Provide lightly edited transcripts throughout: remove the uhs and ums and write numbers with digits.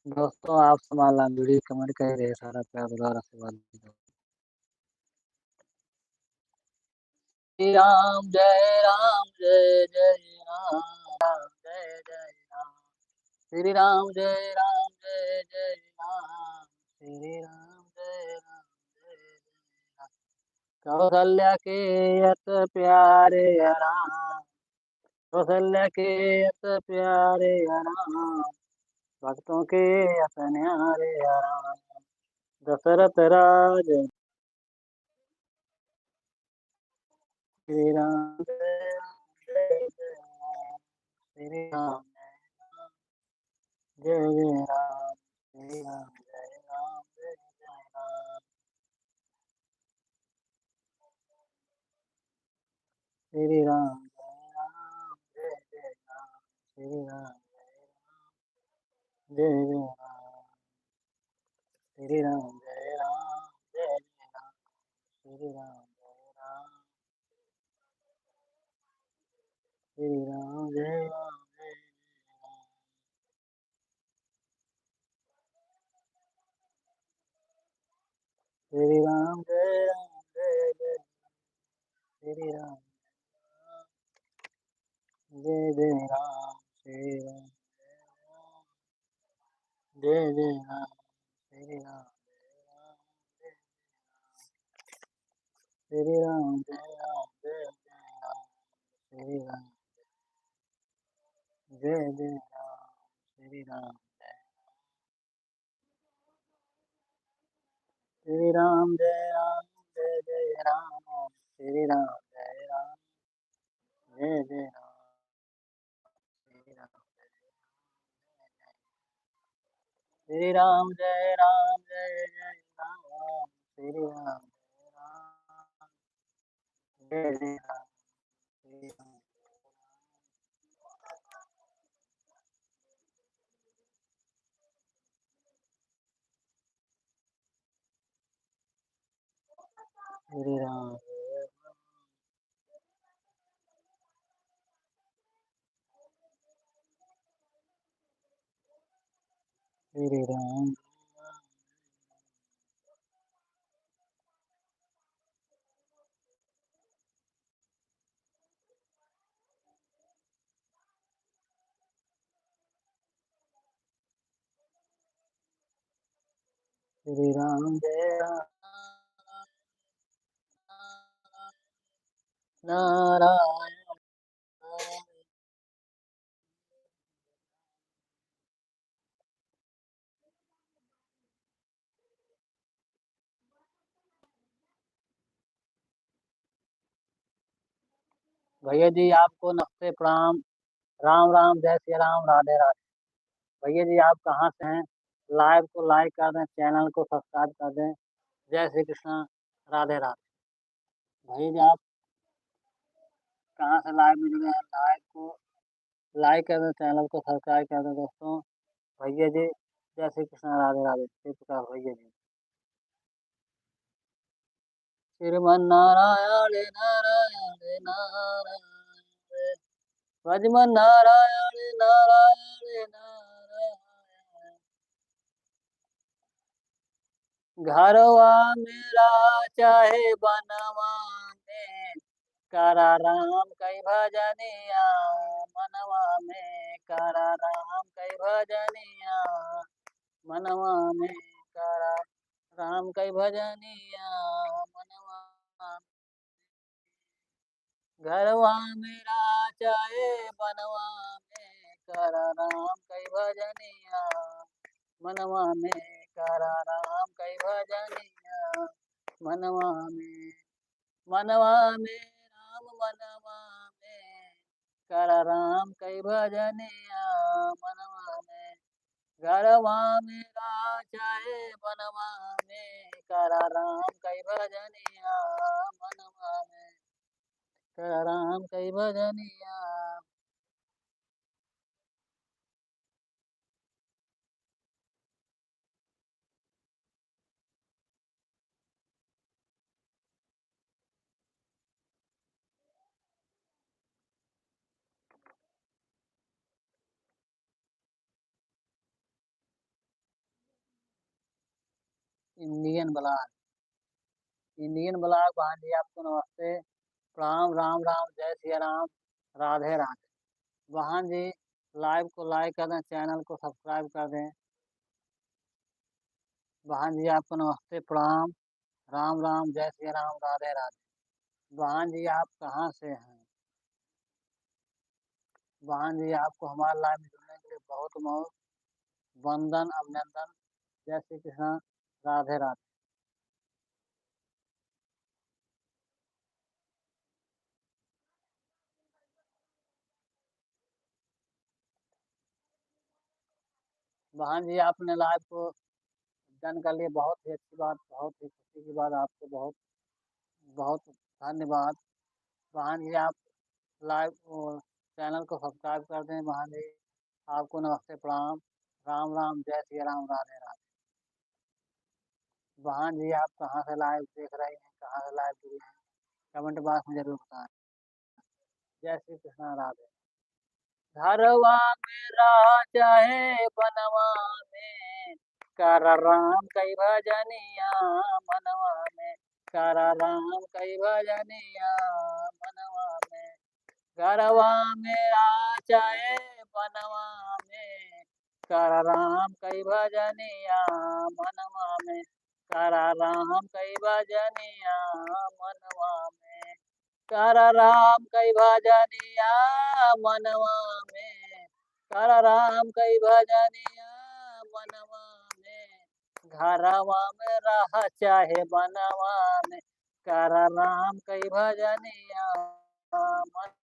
दोस्तों आप संभालना वीडियो कमेंट कर रहे सारा प्यार दुलार आशीर्वाद दो। श्री राम जय राम जय जय राम श्री राम जय राम जय जय राम श्री राम जय राम जय जय राम कौशल्या के अत प्यारे राम कौशल्या के अत प्यारे राम भक्तों के अत न्यारे राम दशरथ राज श्री राम जय जय जय राम श्री राम जय जय राम श्री राम जय राम जय जय राम श्री राम जय राम जय जय राम श्री राम जय जय राम श्री राम जय राम जय जय राम श्री राम जय राम श्री राम जय राम जय श्री राम जय राम जय जय श्री राम जय जय राम श्री राम जय जय राम श्री राम श्री राम जय राम जय जय राम श्री राम जय जय राम श्री राम श्री राम जय राम जय जय राम श्री राम जय राम जय जय राम श्री राम श्री राम जय राम जय जय राम श्री राम जय जय राम श्री राम श्री राम श्री राम श्री राम जय राम नारायण भैया जी आपको नमस्ते प्रणाम। राम राम जय श्री राम राधे राधे। भैया जी आप कहाँ से हैं? लाइव को लाइक कर दें, चैनल को सब्सक्राइब कर दें। जय श्री कृष्ण राधे राधे। भैया जी आप कहाँ से लाइव में जुड़े हैं? लाइव को लाइक कर दें, चैनल को सब्सक्राइब कर दें दोस्तों। भैया जी जय श्री कृष्ण राधे राधे। श्री प्रकाश भैया जी। श्रीमन नारायण नारायण नारायण भजमन नारायण नारायण नारायण घरवा मेरा चाहे बनवा में करा राम कई भजनिया मनवा में करा राम कई भजनिया मनवा में करा राम कई भजनिया मनवा घरवा मेरा चाहे बनवा में करा राम कई भजनिया मनवा में करा राम कई भजनिया मनवा में राम मनवा में करा राम कई भजनिया मनवा में घरवा मेरा चाहे बनवा में करा राम कई भजनिया मनवा में करा राम कई भजनिया। Indian blog. इंडियन ब्लॉग बहन जी आपको नमस्ते, प्रणाम, राम राम, जय सिया राम, राधे राधे। बहन जी लाइव को लाइक कर दें, चैनल को सब्सक्राइब कर दें। बहन जी आपको नमस्ते, प्रणाम, राम राम, जय सिया राम, राधे राधे। बहन जी आप कहाँ से हैं? बहन जी आपको हमारे लाइव में जुड़ने के लिए बहुत बहुत वंदन, अभिनंदन। जय श्री कृष्ण, राधे राधे। बहन जी आपने लाइव को ज्वाइन कर लिए, बहुत ही अच्छी बात, बहुत ही खुशी की बात। आपको बहुत बहुत धन्यवाद। बहन जी आप लाइव चैनल को सब्सक्राइब कर दें। बहन जी आपको नमस्ते, प्रणाम, राम राम, जय सिया राम, राधे राधे। बहन जी आप कहाँ से लाइव देख रहे हैं, कहाँ से लाइव जुड़े हैं, कमेंट बॉक्स में जरूर बताएं। जय श्री कृष्ण, राधे। घरवा मेरा चाहे बनवा में, कर राम कई भजनिया मनवा में, कर राम कई भजनिया मनवा में। घरवा मेरा चाहे बनवा में, कर राम कई भजनिया मनवा में, कर राम कई भजनिया मनवा में। कर राम कई भजनिया मनवा में, कर राम कई भजनिया मनवा में। घरवा में रह चाहे बनवा में, कर राम कई भजनिया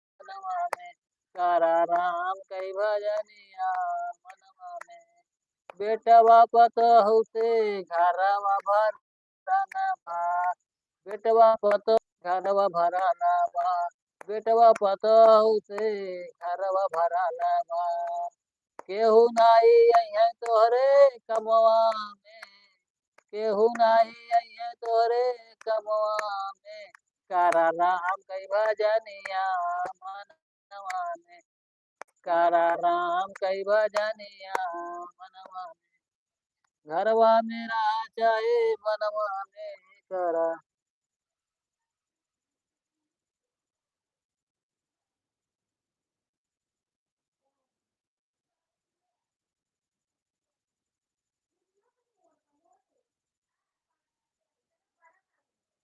मनवा में, कर राम कई भजनिया मनवा में। बेटवा पतहु से घरवा भरना बा, बेटवा पतहु घरवा भराना बा, बेटवा पतहु से घरवा भराना बा। केहू नाई अइहे तोहरे कमवा में, केहू नाई अइहे तोहरे कमवा में, कर राम कई भजनिया मनवा में, कर राम कई भजनिया मनवा में। घरवा मेरा चाहे बनवा में, कर।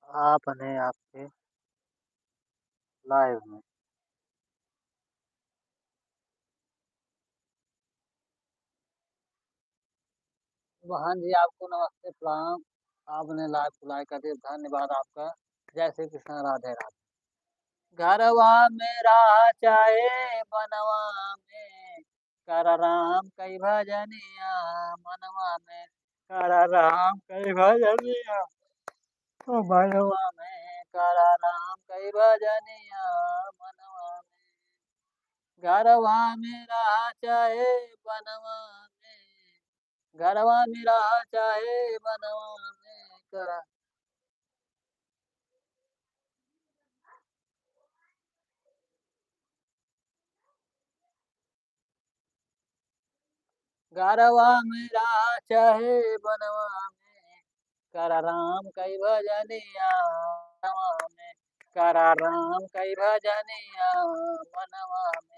आपने आपके लाइव में। बहन जी आपको नमस्ते, प्रणाम। आपने लाइव को लाइक कर दिया, धन्यवाद आपका। जय श्री कृष्ण, राधे राधे। घरवा मेरा चाहे बनवा में, कर राम कई भजनिया मनवा में, कर राम कई भजनिया मनवा में, कर राम कई भजनिया मनवा में। घरवा मेरा चाहे बनवा में, घरवा मेरा चाहे बनवा में, कर। घरवा मेरा चाहे बनवा में, कर राम कई भजनिया मनवा में, कर राम कई भजनिया मनवा में।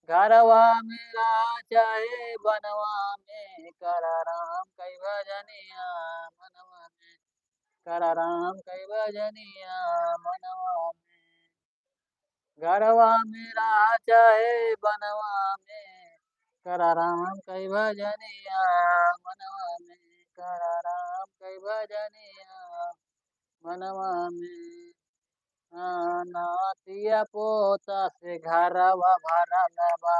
घरवा मेरा चाहे बनवा में, कर राम कई भजनिया मनवा में, कर राम कई भजनिया मनवा में। घरवा मेरा चाहे बनवा में, कर राम कई भजनिया मनवा में, कर राम कई भजनिया मनवा में। नातिया पोता से घरवा भरल बा,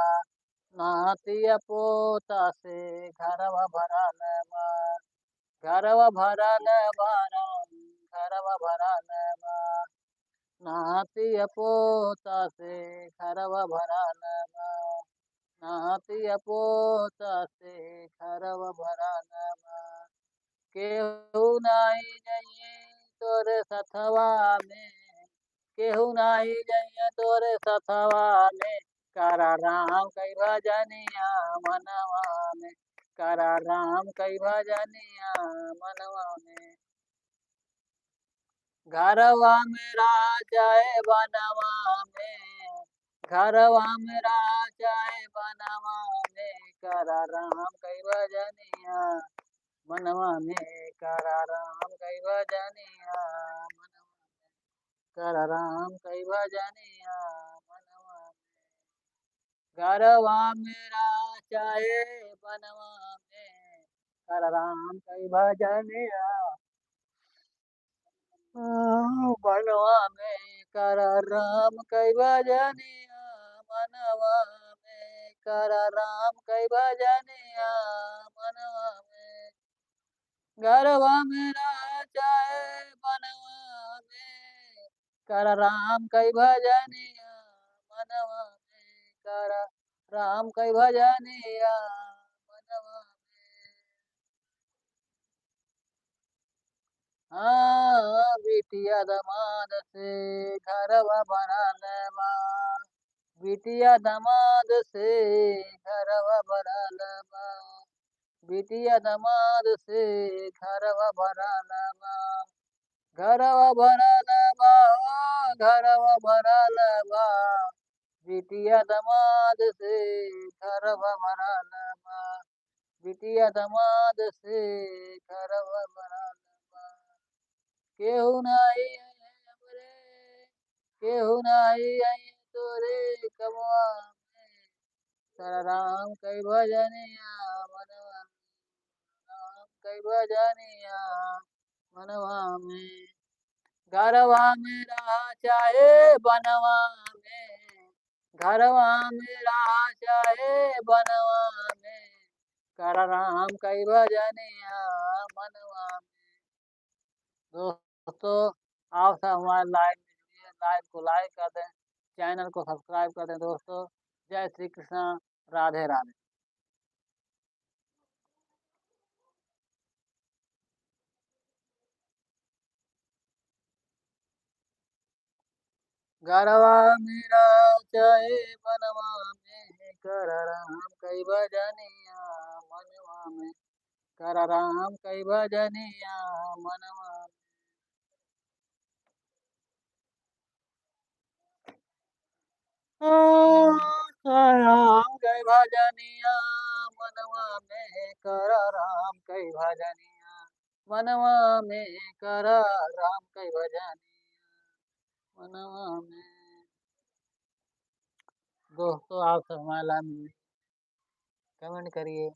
नातिया पोता से घरवा भरल बा, घरवा भरल बा राम, घरवा भरल बा। नातिया पोता से घरवा भरल बा, नातिया पोता से घरवा भरल बा। केहू नाई जइए तोरे सथवा में, केहू नाई जइए तोरे सथवा में, कर राम कई भजनिया मनवा में, करा राम कई भजनिया मनवा में। घरवा मेरा जाए बनवा में, घरवा मेरा जाए बनवा में, करा राम कई भजनिया मनवा में, करा राम कई भजनिया मनवा, करा राम कई भजनिया मनवा में। घरवा मेरा जाए बनवा में, करा राम कई भजनिया बनवा में, कर राम कई भजनिया मनवा में, कर राम कई भजनिया मनवा में। गरवा मेरा जाए बनवा में, कर राम कई भजनिया मनवा में, कर राम कई भजनिया मनवा में। हाँ बिटिया दमाद से घरवा बनल बा, बिटिया दमाद से घरवा बनल बा, बिटिया दमाद से घरवा बनल बा, घरवा बनल बा, घरवा बनल बा, बिटिया दमाद से घरवा बनल बा, बिटिया दमाद से घरवा बनल बा। केहू नाई हमरे, केहू नाई आई तोरे कमवा में, कर राम कई भजनिया मनवा, राम कई भजनिया मनवा में। घरवा मेरा चाहे बनवा में, घरवा मेरा चाहे बनवा में, कर राम कई भजनिया मनवा में। दोस्तों आप सब हमारे लाइव में जुड़िए, लाइव को लाइक कर दें, चैनल को सब्सक्राइब कर दें दोस्तों। जय श्री कृष्ण, राधे राधे। गरवा मेरा चाहे बनवा में, कर राम कई भजनिया मनवा में, कर राम कई भजनिया मनवा में। कर राम कई भजनिया मनवा में, कर राम कई भजनिया मनवा में, कर राम कई भजनिया मनवा में। दोस्तों आप सब हमारे लाइव में कमेंट करिए,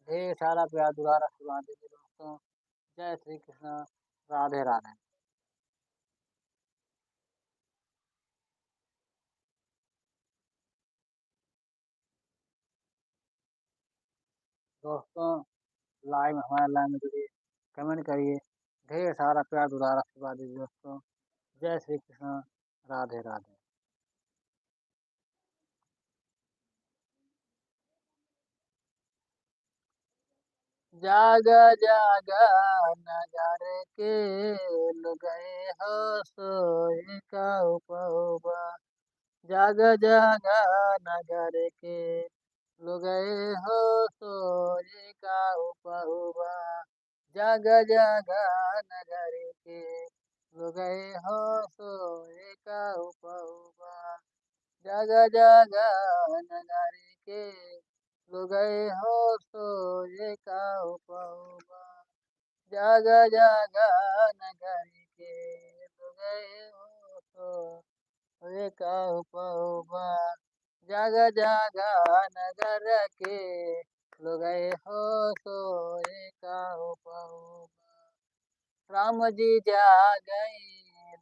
ढेर सारा प्यार दुलार आशीर्वाद दीजिए दोस्तों। जय श्री कृष्ण, राधे राधे। दोस्तों लाइव हमारे लाइव में जुड़िए, कमेंट करिए, ढेर सारा प्यार दुलार आशीर्वाद दीजिए दोस्तों। जय श्री कृष्ण, राधे राधे। जाग जाग नगर के लुगए हो सोए का उपवा, जाग जाग नगर के लुगए हो सोए का उपवा, जाग जाग नगर के लुगए हो सोए का उपवा, जाग जाग नगर के लुगए हो सोए का उपवा, जाग जाग नगर के लुगए हो सोए का उपवा, जाग जाग नगर के लुगए हो सोए का उपवा। राम जी जा गए,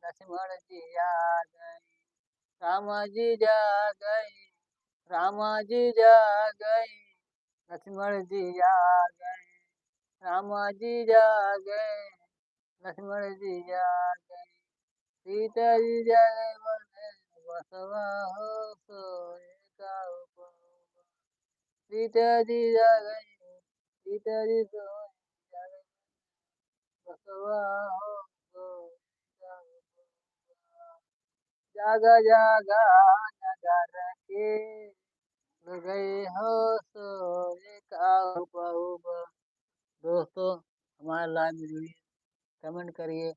लक्ष्मण जी आ गए, राम जी जा गए, राम जी जा गए, लक्ष्मण जी आ गए, राम जी जा गए, लक्ष्मण जी जा गए, सीता जी जा गए वन बसवा हो सोए का उपवा, सीता जी जा गए, सीता जी जा गए बसवा हो सोए का उपवा, जाग जाग नगर के लुगए हो सोए का उपवा। हमारे लाइव में जुड़िए, कमेंट करिए,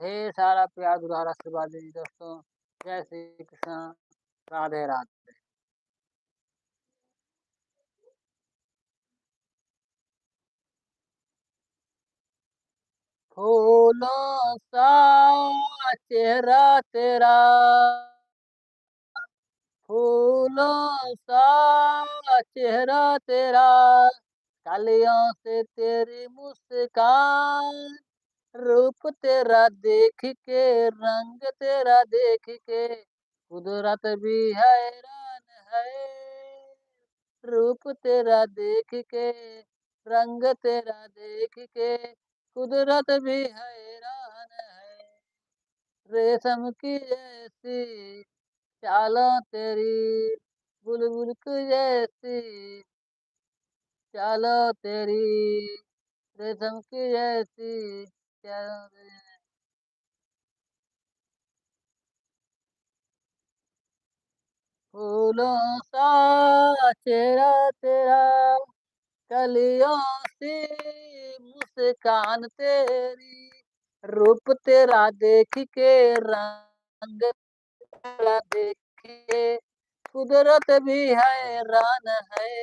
ढेर सारा प्यार दुलार आशीर्वाद दीजिए दोस्तों। जय श्री कृष्ण, राधे राधे। फूलों सा चेहरा तेरा, फूलों सा चेहरा तेरा, कलियों से तेरी मुस्कान, रूप तेरा देख के, रंग तेरा देख के, कुदरत भी हैरान है। रूप तेरा देख के, रंग तेरा देख के, कुदरत भी हैरान है। रेशम की जैसी चालों तेरी, बुलबुल की जैसी चालों तेरी, रेशम की जैसी चालों तेरी। फूलों सा चेहरा तेरा, कलियों सी मुस्कान तेरी, रूप तेरा देख के, रंग तेरा देख के, कुदरत भी हैरान है।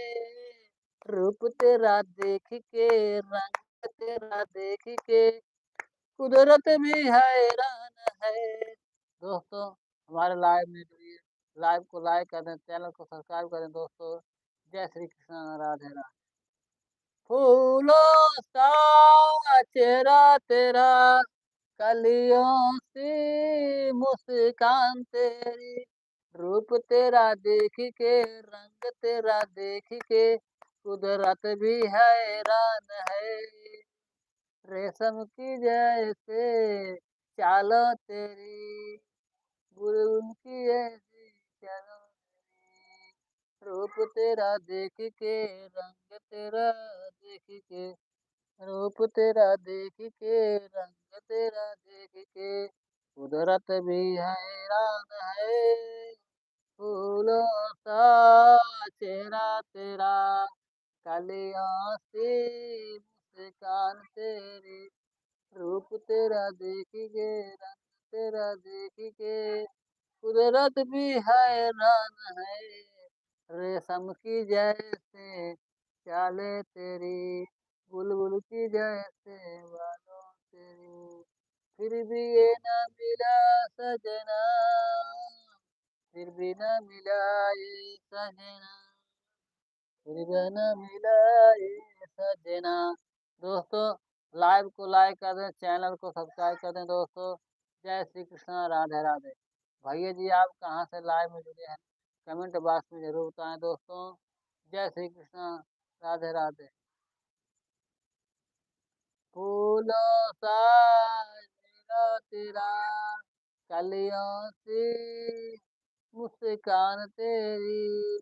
रूप तेरा देख के, रंग तेरा देख के, कुदरत भी हैरान है। दोस्तों हमारे लाइव में जुड़िए, लाइव को लाइक कर दें, चैनल को सब्सक्राइब करें दोस्तों। जय श्री कृष्ण, राधे राधे। फूलों सा चेहरा तेरा, कलियों सी मुस्कान तेरी, रूप तेरा देख के, रंग तेरा देख के, कुदरत भी हैरान है। रेशम की जैसे चालों तेरी, बुलबुल की जैसी चालों तेरी, रूप तेरा देख के, रंग तेरा देख के, रूप तेरा देख के, रंग तेरा देख के, कुदरत भी हैरान है। फूलों सा चेहरा तेरा, कलियों सी मुस्कान तेरी, रूप तेरा देख के, रंग तेरा देख के, कुदरत भी हैरान है। रेशम की जैसे चाले तेरी, बुलबुल की जैसे बालों तेरी, फिर भी ये न मिला सजना, फिर भी न मिला ये सजना, फिर भी न मिला ये सजना। दोस्तों लाइव को लाइक कर दें, चैनल को सब्सक्राइब कर दें दोस्तों। जय श्री कृष्ण, राधे राधे। भैया जी आप कहाँ से लाइव में जुड़े हैं, कमेंट बॉक्स में जरूर बताएं दोस्तों। जय श्री कृष्ण, राधे राधे। फूलों सा मेरा तेरा, कलियों सी मुस्कान तेरी,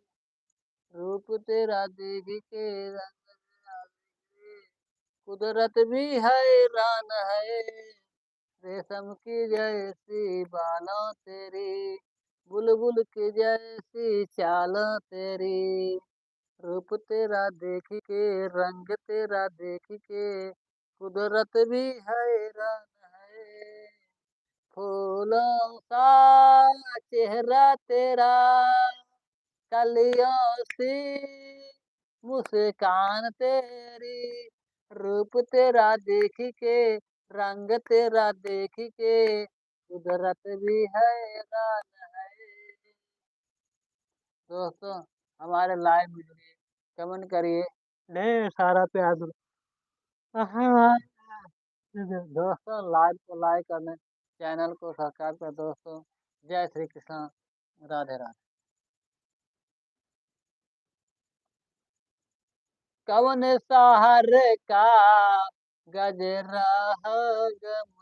रूप तेरा देख के, रंग तेरा देख के, कुदरत भी हैरान है। रेशम की जैसी बालों तेरी, बुलबुल की जैसी चालों तेरी, रूप तेरा देख के, रंग तेरा देख के, कुदरत भी हैरान है। फूलों सा चेहरा तेरा, कलियों सी मुस्कान तेरी, रूप तेरा देख के, रंग तेरा देख के, कुदरत भी हैरान है। दोस्तों हमारे लाइव में जुड़िए, कमेंट करिए, ढेर सारा प्यार दो। हाँ, दोस्तों लाइव को लाइक कर दें, चैनल को सब्सक्राइब कर दोस्तों। जय श्री कृष्ण, राधे राधे। कवन सहार का गजरा हो, गम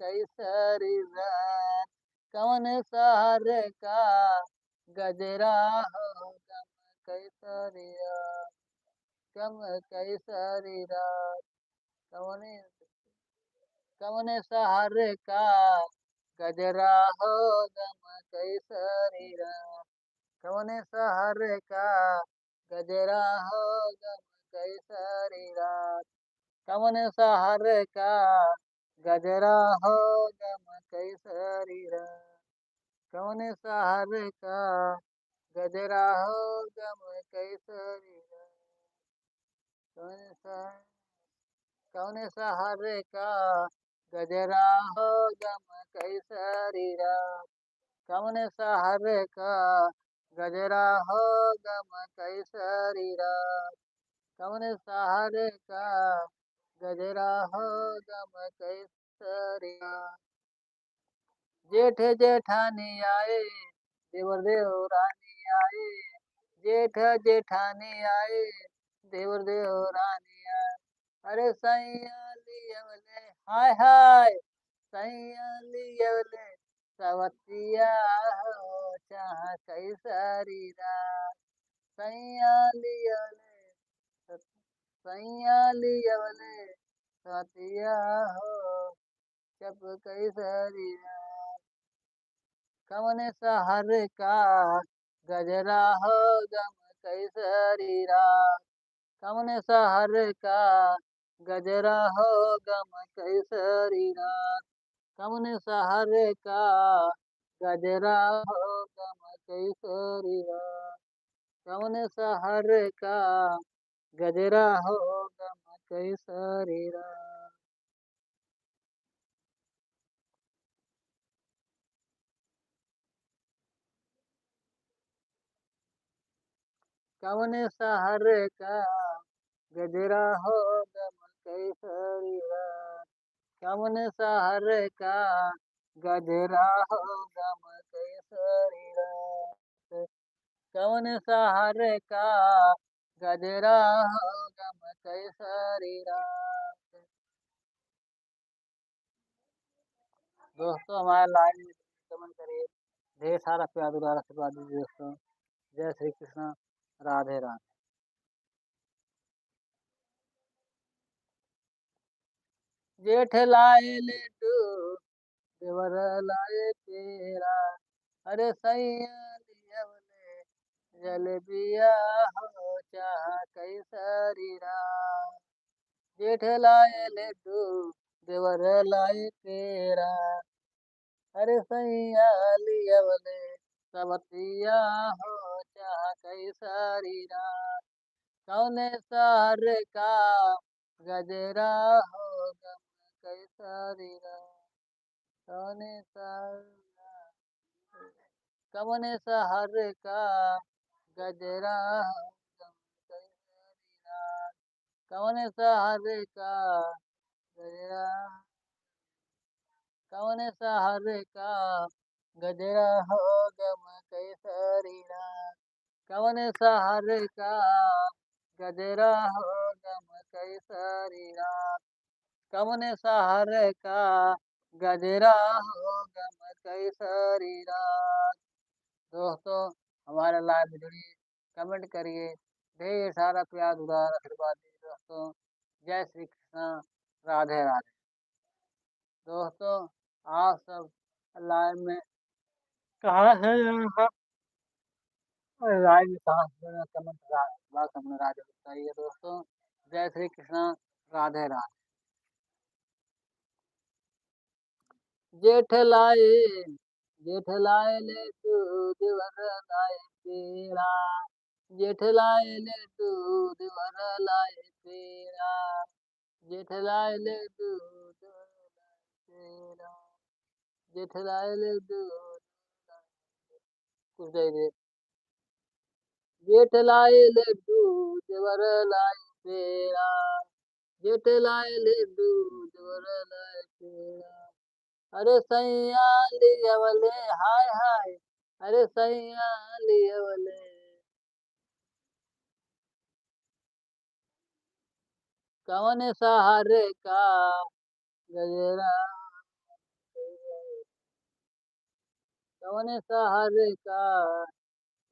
कैसरी रात, कवन सहार का गजरा हो, गम कैसरी रात, गम कैसरी रात, कवन कवन सहार का गजरा हो, गम कैसरी रात, कवन सहार का गजरा हो, गम कैसरी रात, कवन शहर का गजरा हो गम कैसरी रा। कवन शहर का गजरा हो गम कैसरी रा। कवन शहर कौन शहर का गजरा हो गम कैसरी रा। कौन शहर का गजरा हो गम कैसरी रा। कौन शहर का गजरा हो गम कैसरी रा। जेठ जेठानी आए देवर देवरानी आए। जेठ जेठानी आए देवर देवरानी आए। अरे सैया लियवले हाय हाय सैया लियवले सवतिया हो चाह कैसरी रा। सैया लियवले सैया लियवले सवतिया हो चप कैसरी रा। कवन शहर का गजरा हो गम कैसरी रा। कवन शहर का गजरा हो गम कैसरी रा। कवन शहर का गजरा हो गम कैसरी रा। कवन शहर का गजरा हो गम कैसरी रा। कवन शहर का गजरा हो गम कैसरी रा। कवन शहर का गजरा हो गम कैसरी रा। कवन शहर का गजरा हो गम कैसरी रा। दोस्तों हमारे लाइव में कमेंट करिए। ढेर सारा प्यार दुलार आशीर्वाद दीजिए दोस्तों। जय श्री कृष्ण। राधे राधे। जेठ लाए लेटू देवर लाए तेरा। अरे सैया लियवले जलेबिया हो चाह कैसरी रा। जेठ लाए लेटू देवर लाए तेरा। अरे सैया लियवले सवतिया हो चाह कैसरी रा। कौने शहर का गजरा हो गम कैसरी रा। कौने शहर कौन शहर का गजरा हो गम कैसरी रा। कौन शहर का गजरा कौन शहर का गजरा हो गम कैसरी रा। कौन शहर का गजरा हो गम कैसरी रा। कौन शहर का गजरा हो गम कैसरी रा। दोस्तों हमारे लाइव में जुड़िए। कमेंट करिए। ढेर सारा प्यार दुलार आशीर्वाद दीजिए दोस्तों। जय श्री कृष्ण। राधे राधे। दोस्तों आप सब लाइव में कहाँ से लाइव में कहाँ से कमेंट बॉक्स अपने राधे बताइए दोस्तों। जय श्री कृष्ण। राधे राधे। जेठ लाए जेठ लाए ले दूध वर लाए तेरा। जेठ लाए ले दूध वर लाए तेरा। जेठ लाए ले दूध वर लाए तेरा। जेठ लाए ले दूध कुछ दे दे। जेठ लाए ले दूध वर लाए तेरा। जेठ लाए ले दूध वर लाए तेरा। अरे सैया लियवले हाय हाय। अरे सैया लियवले कवन शहर का गजरा। कवन शहर का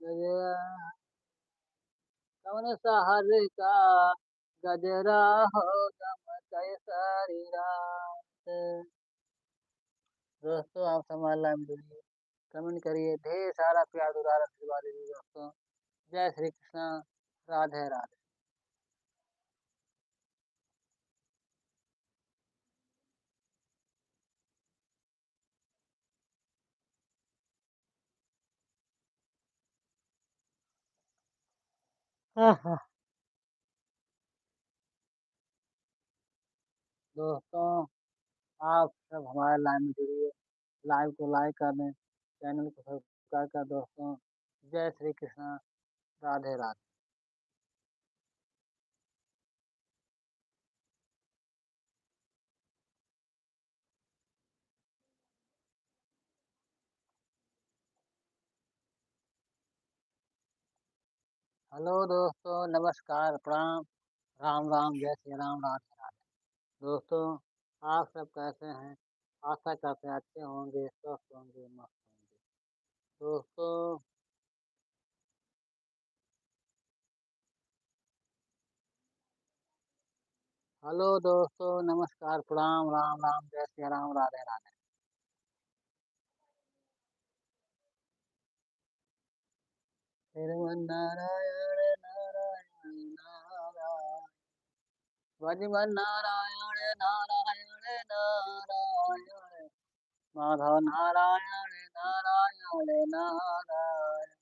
गजरा। कवन शहर का गजरा हो गम कैसरी रात। दोस्तों आप हमारे लाइव में जुड़िए। कमेंट करिए। ढेर सारा प्यार दुलार आशीर्वाद दीजिए दोस्तों। जय श्री कृष्ण। राधे राधे। आहा! दोस्तों, आप सब हमारे लाइव में जुड़िए, लाइव को लाइक कर दें, चैनल को सब्सक्राइब कर दोस्तों। जय श्री कृष्णा, राधे राधे। हेलो दोस्तों, नमस्कार, प्रणाम, राम राम, जय श्री राम, राधे राधे। दोस्तों, आप सब कैसे हैं? आशा करते हैं अच्छे होंगे, स्वस्थ होंगे, मस्त होंगे। दोस्तों, हेलो दोस्तों, नमस्कार, प्रणाम, राम राम, जय श्री राम, राधे राधे। श्रीमन्नारायण नारायण नारायण, भजमन नारायण नारायण नारायण, माधव नारायण नारायण नारायण,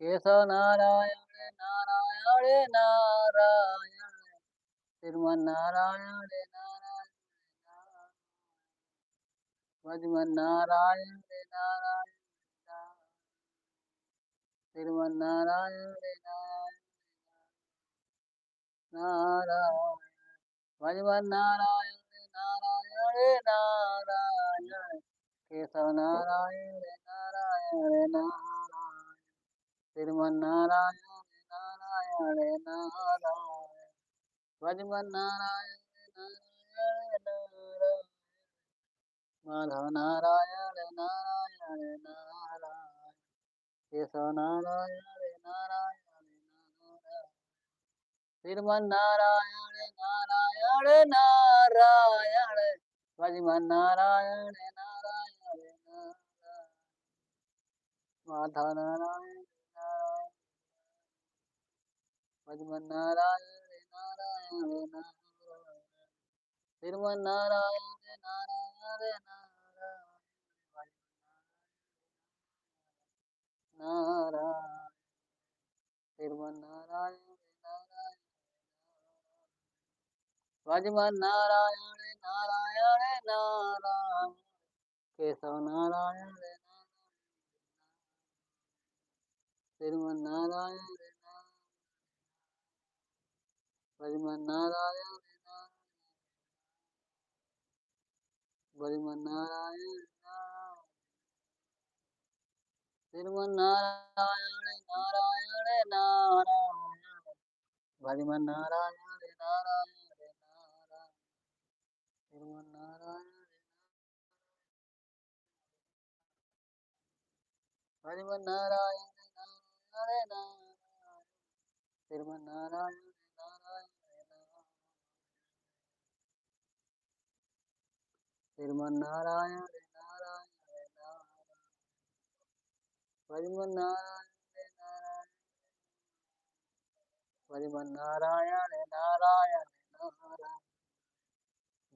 केशव नारायण नारायण नारायण, श्रीमन्नारायण नारायण नारायण, भजमन नारायण नारायण नारायण, श्रीमन्नारायण नारायण नारायण, भगवान नारायण नारायण नारायण, केशव नारायण नारायण नारायण, श्रीमन नारायण नारायण नारायण, भगवान नारायण नारायण नारायण, माधव नारायण नारायण नारायण, केशव नारायण नारायण नारायण, श्रीमन्नारायण नारायण नारायण, भजमन नारायण नारायण नारायण, माधव नारायण नारायण, भजमन नारायण नारायण नारायण, श्रीमन्नारायण नारायण नारायण, नारायण, श्रीमन्नारायण नारायण, भजमन नारायण नारायण नारायण, केशव नारायण नारायण, श्रीमन्नारायण नारायण, भजमन नारायण नारायण, भजमन नारायण नारायण, श्रीमन्नारायण नारायण नारायण, भजमन नारायण नारायण नारायण, श्रीमन्नारायण, भजमन नारायण नारायण नारायण, श्रीमन्नारायण नारायण नारायण, श्रीमन्नारायण नारायण नारायण, भजमन नारायण नारायण, भजमन नारायण नारायण नारायण,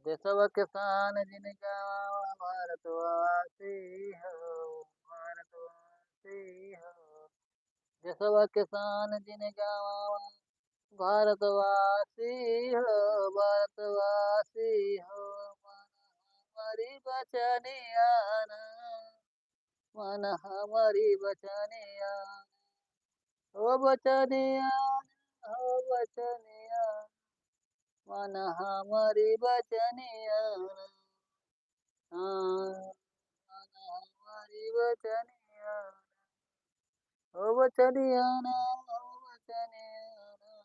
देशव किसान जिनका भारतवासी हो, भारतवासी हो, देशव किसान जिनका भारतवासी हो, भारतवासी हो, मन हमारी बचनिया ना, मन हमारी बचनिया, ओ बचनिया, ओ बचनिया, मन हमारी बचनिया, हाँ, मन हमारी बचनिया, ओ बचनिया ना, ओ बचनिया ना,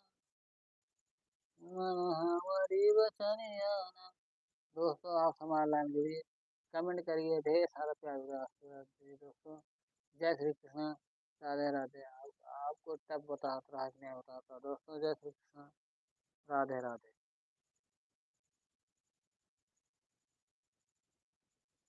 मन हमारी बचनिया ना। दोस्तों, आप हमारे लाइन जुड़िए, कमेंट करिए, ढेर सारा प्यार भरा आशीर्वाद दीजिए दोस्तों। जय श्री कृष्ण, राधे राधे। आपको तब बताता रहा कि नहीं बताता दोस्तों। जय श्री कृष्ण, राधे राधे।